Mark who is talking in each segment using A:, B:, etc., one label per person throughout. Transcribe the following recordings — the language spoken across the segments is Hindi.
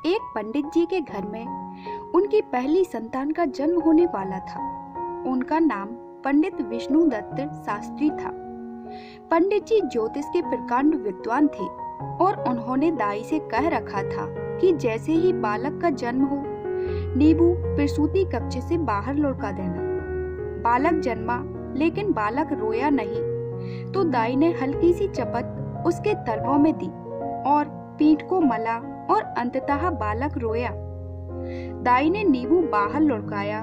A: एक पंडित जी के घर में उनकी पहली संतान का जन्म होने वाला था। उनका नाम पंडित विष्णुदत्त शास्त्री था। पंडित जी ज्योतिष के प्रकांड विद्वान थे और उन्होंने दाई से कह रखा था कि जैसे ही बालक का जन्म हो, नींबू प्रसूति कक्ष से बाहर लुढ़का देना। बालक जन्मा, लेकिन बालक रोया नहीं, तो दाई ने हल्की सी चपत उसके तलवों में दी और पीठ को मला और अंततः बालक रोया। दाई ने नींबू बाहर लुढ़काया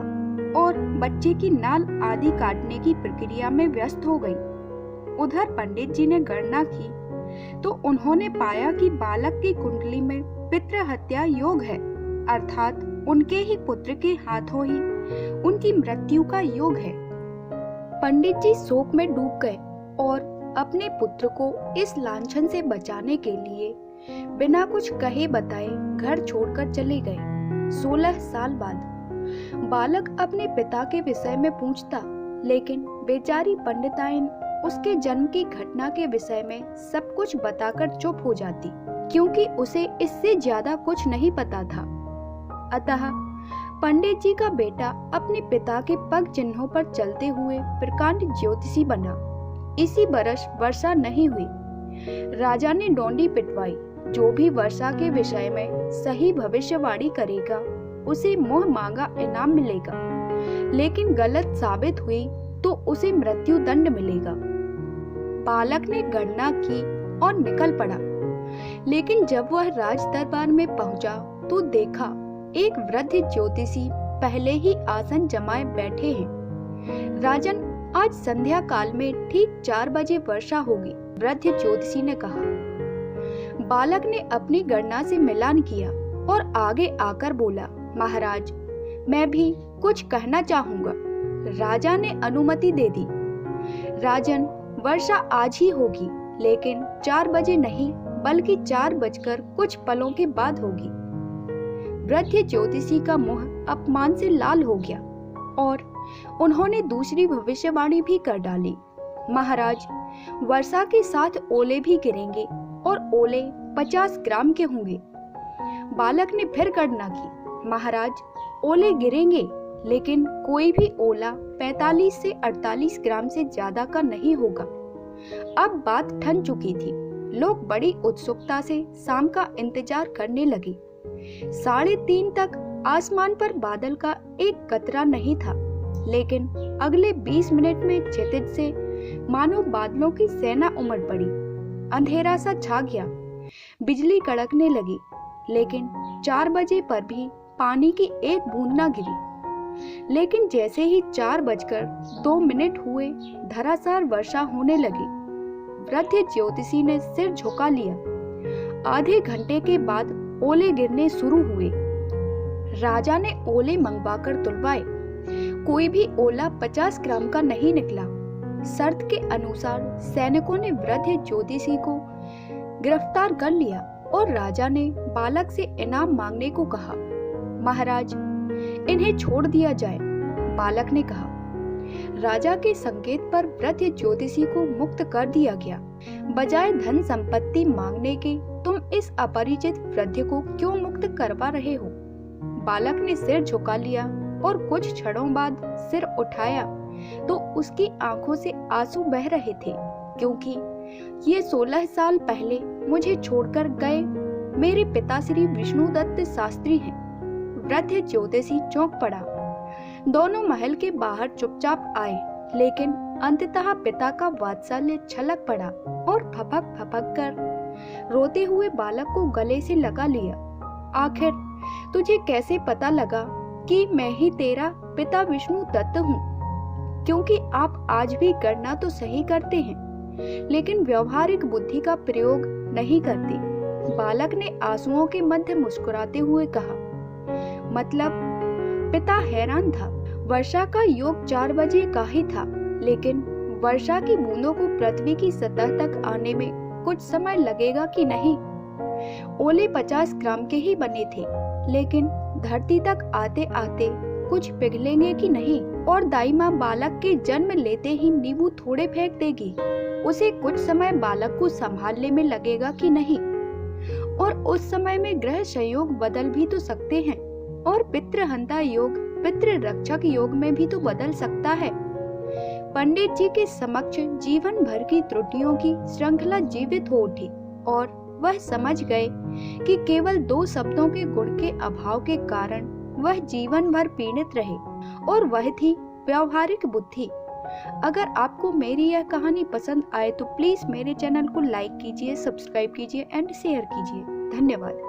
A: और बच्चे की नाल आदि काटने की प्रक्रिया में व्यस्त हो गई। उधर पंडित जी ने गणना की तो उन्होंने पाया कि बालक की कुंडली में पितृ हत्या योग है, अर्थात उनके ही पुत्र के हाथों ही उनकी मृत्यु का योग है। पंडित जी शोक में डूब गए और अपने पुत्र को इस लांछन से बचाने के लिए बिना कुछ कहे बताए घर छोड़कर चले गए। 16 साल बाद बालक अपने पिता के विषय में पूछता, लेकिन बेचारी पंडिताइन उसके जन्म की घटना के विषय में सब कुछ बताकर चुप हो जाती, क्योंकि उसे इससे ज्यादा कुछ नहीं पता था। अतः पंडित जी का बेटा अपने पिता के पग चिन्हों पर चलते हुए प्रकांड ज्योतिषी बना। इसी बरस वर्षा नहीं हुई। राजा ने डोंडी पिटवाई, जो भी वर्षा के विषय में सही भविष्यवाणी करेगा उसे मुंह मांगा इनाम मिलेगा, लेकिन गलत साबित हुई तो उसे मृत्यु दंड मिलेगा। बालक ने गणना की और निकल पड़ा, लेकिन जब वह राज दरबार में पहुंचा तो देखा एक वृद्ध ज्योतिषी पहले ही आसन जमाए बैठे हैं। राजन, आज संध्या काल में ठीक 4 बजे वर्षा होगी, वृद्ध ज्योतिषी ने कहा। बालक ने अपनी गणना से मिलान किया और आगे आकर बोला, महाराज, मैं भी कुछ कहना चाहूंगा। राजा ने अनुमति दे दी। राजन, वर्षा आज ही होगी, लेकिन 4 बजे नहीं, बल्कि 4 बजकर कुछ पलों के बाद होगी। वृद्ध ज्योतिषी का मुंह अपमान से लाल हो गया और उन्होंने दूसरी भविष्यवाणी भी कर डाली। महाराज, वर्षा के साथ ओले भी गिरेंगे और ओले 50 ग्राम के होंगे। बालक ने फिर गणना की। महाराज, ओले गिरेंगे, लेकिन कोई भी ओला 45 से 48 ग्राम से ज्यादा का नहीं होगा। अब बात ठन चुकी थी। लोग बड़ी उत्सुकता से शाम का इंतजार करने लगे। 3:30 तक आसमान पर बादल का एक कतरा नहीं था, लेकिन अगले 20 मिनट में क्षितिज से मानो बादलों की सेना उमड़ पड़ी। अंधेरा सा छा गया, बिजली कड़कने लगी, लेकिन 4 बजे पर भी पानी की एक बूंद न गिरी। लेकिन जैसे ही 4:02 हुए, धरासार वर्षा होने लगी। वृद्ध ज्योतिषी ने सिर झुका लिया। आधे घंटे के बाद ओले गिरने शुरू हुए। राजा ने ओले मंगवाकर तुलवाए। कोई भी ओला 50 ग्राम का नहीं निकला। शर्त के अनुसार सैनिकों ने वृद्ध ज्योतिषी को गिरफ्तार कर लिया और राजा ने बालक से इनाम मांगने को कहा। महाराज, इन्हें छोड़ दिया जाए, बालक ने कहा। राजा के संकेत पर वृद्ध ज्योतिषी को मुक्त कर दिया गया। बजाय धन संपत्ति मांगने के तुम इस अपरिचित वृद्ध को क्यों मुक्त करवा रहे हो? बालक ने सिर झुका लिया और कुछ क्षणों बाद सिर उठाया तो उसकी आंखों से आंसू बह रहे थे, क्योंकि ये 16 साल पहले मुझे छोड़कर गए मेरे पिता श्री विष्णुदत्त शास्त्री हैं। वृद्ध ज्योतिषी चौंक पड़ा। दोनों महल के बाहर चुपचाप आए, लेकिन अंततः पिता का वात्सल्य छलक पड़ा और फपक फपक कर रोते हुए बालक को गले से लगा लिया। आखिर तुझे कैसे पता लगा कि मैं ही तेरा पिता विष्णु दत्त हूँ? क्योंकि आप आज भी गणना तो सही करते हैं, लेकिन व्यवहारिक बुद्धि का प्रयोग नहीं करते। बालक ने आंसुओं के मध्य मुस्कुराते हुए कहा। मतलब? पिता हैरान था। वर्षा का योग 4 बजे का ही था, लेकिन वर्षा की बूंदों को पृथ्वी की सतह तक आने में कुछ समय लगेगा कि नहीं? ओले 50 ग्राम के ही बने थे, लेकिन धरती तक आते आते कुछ पिघलेंगे कि नहीं? और दाई माँ बालक के जन्म लेते ही नींबू थोड़े फेंक देगी, उसे कुछ समय बालक को संभालने में लगेगा कि नहीं? और उस समय में ग्रह संयोग बदल भी तो सकते हैं और पितृहंता योग पितृ रक्षक योग में भी तो बदल सकता है। पंडित जी के समक्ष जीवन भर की त्रुटियों की श्रृंखला जीवित हो उठी और वह समझ गए कि केवल 2 शब्दों के गुण के अभाव के कारण वह जीवन भर पीड़ित रहे और वह थी व्यवहारिक बुद्धि। अगर आपको मेरी यह कहानी पसंद आए तो प्लीज मेरे चैनल को लाइक कीजिए, सब्सक्राइब कीजिए एंड शेयर कीजिए। धन्यवाद।